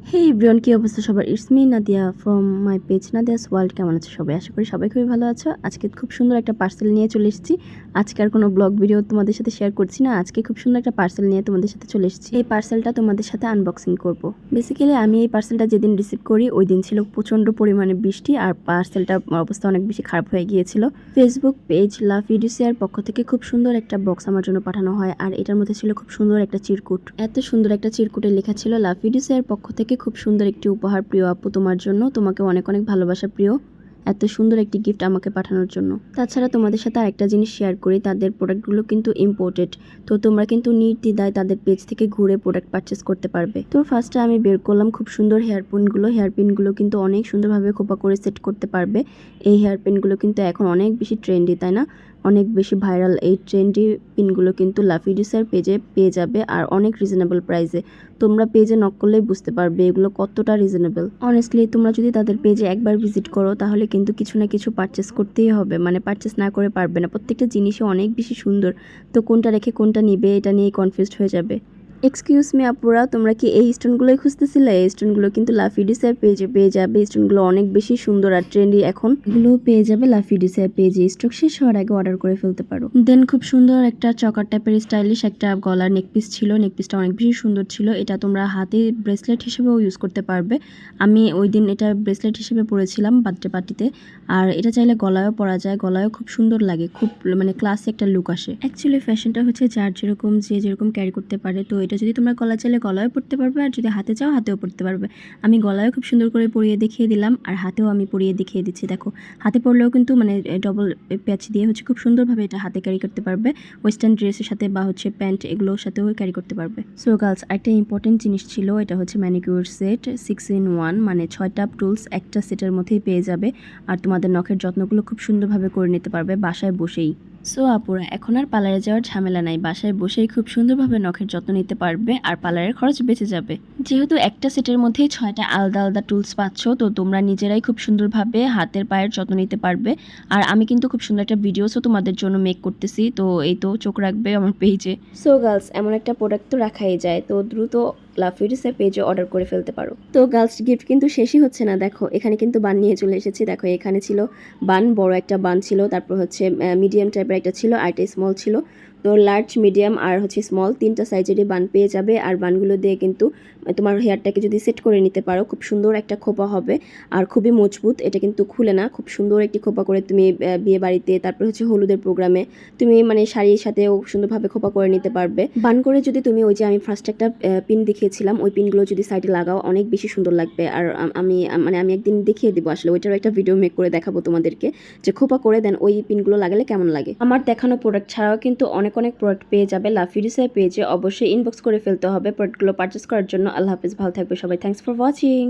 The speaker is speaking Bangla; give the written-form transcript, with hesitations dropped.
হে এভরিওয়ান, কি অবস্থা সবার? It's me Nadia from my page Nadia's world. কেমন আছে সবাই? আশা করি সবাই খুবই ভালো আছো। আজকে খুব সুন্দর একটা পার্সেল নিয়ে চলে এসেছি। আজকে আর কোনো ব্লগ ভিডিও তোমাদের সাথে শেয়ার করছি না। আজকে খুব সুন্দর একটা পার্সেল নিয়ে তোমাদের সাথে চলে এসেছি। এই পার্সেলটা তোমাদের সাথে আনবক্সিং করব। বেসিক্যালি আমি এই পার্সেলটা যেদিন রিসিভ করি ওই দিন ছিল প্রচণ্ড পরিমাণে বৃষ্টি, আর পার্সেলটার অবস্থা অনেক বেশি খারাপ হয়ে গিয়েছিল। ফেসবুক পেজ লাভ ইডিসিয়ার পক্ষ থেকে খুব সুন্দর একটা বক্স আমার জন্য পাঠানো হয়, আর এটার মধ্যে ছিল খুব সুন্দর একটা চিরকুট। এত সুন্দর একটা চিরকুটে লেখা ছিল লাভ ইডিসিয়ার পক্ষ থেকে খুব সুন্দর একটি উপহার প্রিয় আপু তোমার জন্য, তোমাকে অনেক অনেক ভালোবাসা প্রিয়। এত সুন্দর একটি গিফট আমাকে পাঠানোর জন্য। তাছাড়া তোমাদের সাথে আরেকটা জিনিস শেয়ার করি, তাদের প্রোডাক্টগুলো কিন্তু ইম্পোর্টেড, তো তোমরা কিন্তু নির্দ্বিধায় তাদের পেজ থেকে ঘুরে প্রোডাক্ট পারচেস করতে পারবে। তো ফার্স্টে আমি বের করলাম খুব সুন্দর হেয়ারপিনগুলো কিন্তু অনেক সুন্দরভাবে খোপা করে সেট করতে পারবে। এই হেয়ারপিনগুলো কিন্তু এখন অনেক বেশি ট্রেন্ডি, তাই না? অনেক বেশি ভাইরাল এই ট্রেন্ডি পিনগুলো কিন্তু লাফিডিসের পেজে পেয়ে যাবে, আর অনেক রিজনেবল প্রাইসে। তোমরা পেজে নক করলেই বুঝতে পারবে এগুলো কতটা রিজনেবল। অনেস্টলি তোমরা যদি তাদের পেজে একবার ভিজিট করো তাহলে কিন্তু কিছু না কিছু পারচেস করতেই হবে, মানে পারচেস না করে পারবে না। প্রত্যেকটা জিনিসই অনেক বেশি সুন্দর, তো কোনটা রেখে কোনটা নিবে এটা নিয়ে কনফিউজড হয়ে যাবে। এক্সকিউজ মি আপুরা, তোমরা কি এই স্টোনগুলোই খুঁজতেছিলে? এই স্টোনগুলো কিন্তু লাফিডিসের পেজে পেয়ে যাবে। স্টোনগুলো অনেক বেশি সুন্দর আর ট্রেন্ডি এখন। এগুলো পেয়ে যাবে লাফিডিসের পেজে। স্টক শেষ হওয়ার আগে অর্ডার করে ফেলতে পারো। দেন খুব সুন্দর একটা চকার টাইপের স্টাইলিশ একটা গলার নেকপিস ছিল। নেকপিসটা অনেক বেশি সুন্দর ছিল। এটা তোমরা হাতে ব্রেসলেট হিসেবেও ইউজ করতে পারবে। আমি ওই দিন এটা ব্রেসলেট হিসেবে পরেছিলাম বার্থডে পার্টিতে। আর এটা চাইলে গলায়ও পরা যায়, গলায়ও খুব সুন্দর লাগে, খুব মানে ক্লাসি একটা লুক আসে। অ্যাকচুয়ালি ফ্যাশনটা হচ্ছে যার যেরকম, যে যেরকম ক্যারি করতে পারে। তো এটা যদি তোমরা গলা চাইলে গলায়ও পরতে পারবে, আর যদি হাতে চাও হাতেও পরতে পারবে। আমি গলায়ও খুব সুন্দর করে পরিয়ে দেখিয়ে দিলাম, আর হাতেও আমি পরিয়ে দেখিয়ে দিচ্ছি। দেখো, হাতে পরলেও কিন্তু মানে ডবল প্যাচ দিয়ে হচ্ছে খুব সুন্দরভাবে এটা হাতে ক্যারি করতে পারবে। ওয়েস্টার্ন ড্রেসের সাথে বা হচ্ছে প্যান্ট এগুলোর সাথেও ক্যারি করতে পারবে। সো গার্লস, একটা ইম্পর্টেন্ট জিনিস ছিল, এটা হচ্ছে ম্যানিকিউর সেট 6 in 1, মানে 6টা টুলস একটা সেটের মধ্যেই পেয়ে যাবে। আর তোমাদের নখের যত্নগুলো খুব সুন্দরভাবে করে নিতে পারবে বাসায় বসেই। সো আপুরা, এখন আর পার্লারে যাওয়ার ঝামেলা নাই, বাসায় বসেই খুব সুন্দরভাবে নখের যত্ন নিতে পারবে, আর পার্লারের খরচ বেঁচে যাবে। যেহেতু একটা সেটের মধ্যেই 6টা আলাদা আলাদা টুলস পাচ্ছ, তো তোমরা নিজেরাই খুব সুন্দরভাবে হাতের পায়ের যত্ন নিতে পারবে। আর আমি কিন্তু খুব সুন্দর একটা ভিডিওসও তোমাদের জন্য মেক করতেছি, তো এই তো চোখ রাখবে আমার পেজে। সো গার্লস, এমন একটা প্রোডাক্ট তো রাখাই যায়, তো দ্রুত লাফিডিসের পেজে অর্ডার করে ফেলতে পারো। তো গার্লস, গিফট কিন্তু শেষই হচ্ছে না। দেখো, এখানে কিন্তু বান নিয়ে চলে এসেছি। দেখো, এখানে ছিল বান, বড় একটা বান ছিল, তারপর হচ্ছে মিডিয়াম টাইপের একটা ছিল, আর একটা স্মল ছিল। তো লার্জ, মিডিয়াম আর হচ্ছে স্মল 3টা সাইজেরই বান পেয়ে যাবে। আর বানগুলো দিয়ে কিন্তু তোমার হেয়ারটাকে যদি সেট করে নিতে পারো, খুব সুন্দর একটা খোপা হবে, আর খুবই মজবুত। এটা কিন্তু খুলে না, খুব সুন্দর একটি খোপা করে তুমি বিয়ে বাড়িতে, তারপর হচ্ছে হলুদের প্রোগ্রামে তুমি মানে শাড়ির সাথেও সুন্দরভাবে খোপা করে নিতে পারবে। বান করে যদি তুমি ওই যে আমি ফার্স্ট একটা পিন দেখিয়েছিলাম, ওই পিনগুলো যদি সাইডে লাগাও অনেক বেশি সুন্দর লাগবে। আর আমি একদিন দেখিয়ে দেবো, আসলে ওইটারও একটা ভিডিও মেক করে দেখাবো তোমাদেরকে, যে খোপা করে দেন ওই পিনগুলো লাগালে কেমন লাগে। আমার দেখানো প্রোডাক্ট ছাড়াও কিন্তু অনেক অনেক প্রোডাক্ট পেয়ে যাবে লাফিডিসের পেজে। অবশ্যই ইনবক্স করে ফেলতে হবে প্রোডাক্টগুলো পারচেস করার জন্য। আল্লাহ হাফিজ, ভালো থাকবে সবাই। Thanks for watching.